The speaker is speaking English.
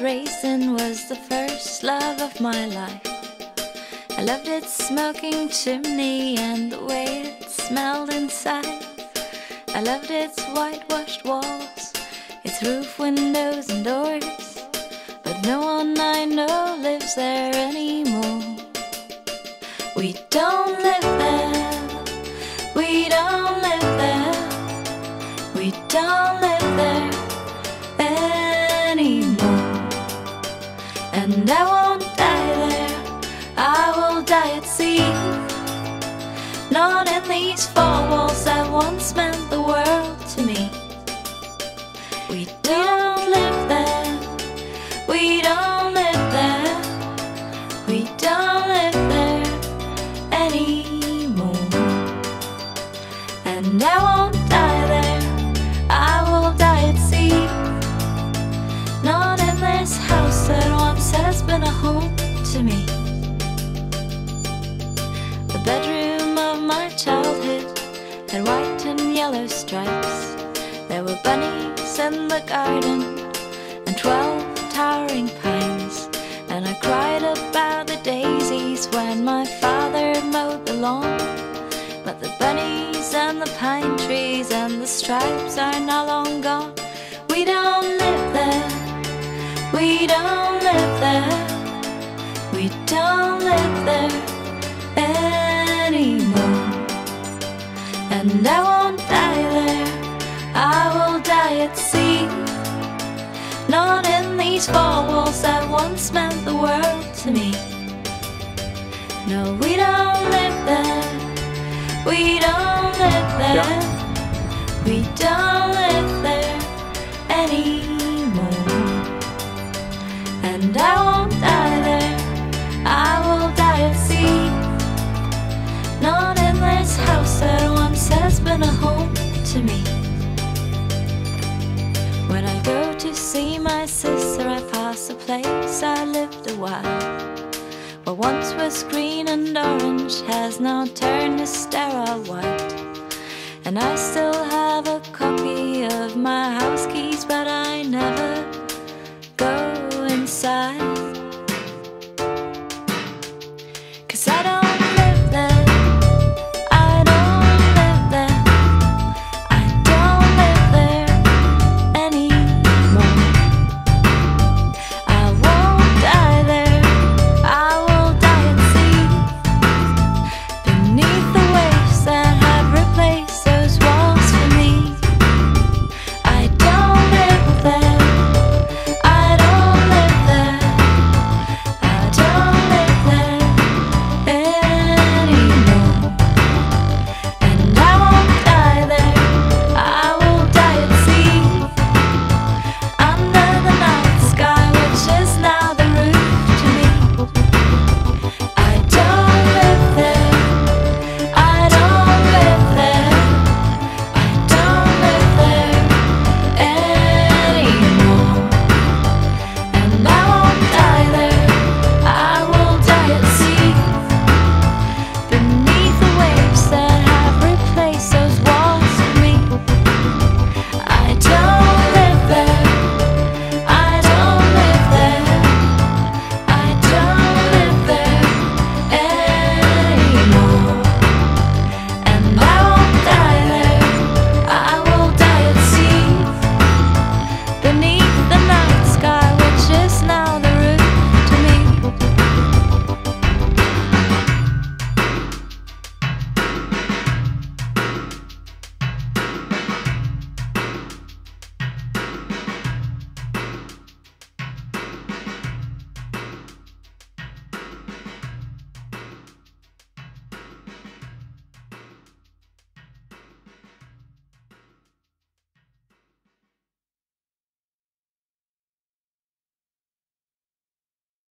horse racing was the first love of my life. I loved its smoking chimney and the way it smelled inside. I loved its whitewashed walls, its roof, windows and doors. But no one I know lives there anymore. We don't live there, we don't live there, we don't live there anymore. And I won't die there, I will die at sea. Not in these four walls that once meant the world to me. We don't live there, we don't live there, we don't live there anymore. And I won't die there, I will die at sea. Not in this house that once has been a home to me. The bedroom of my childhood had white and yellow stripes. There were bunnies in the garden and 12 towering pines. And I cried about the daisies when my father mowed the lawn. But the bunnies and the pine trees and the stripes are now long gone. We don't live there, we don't live there, we don't live there anymore. And I won't die there, I will die at sea. Not in these four walls that once meant the world to me. No, we don't live there, we don't live there, we don't live there anymore. And I won't die there, I will die at sea. Not in this house that once has been a home to me. When I go to see my sister, I pass a place I lived a while. What once was green and orange has now turned to sterile white. And I still have a copy of my house key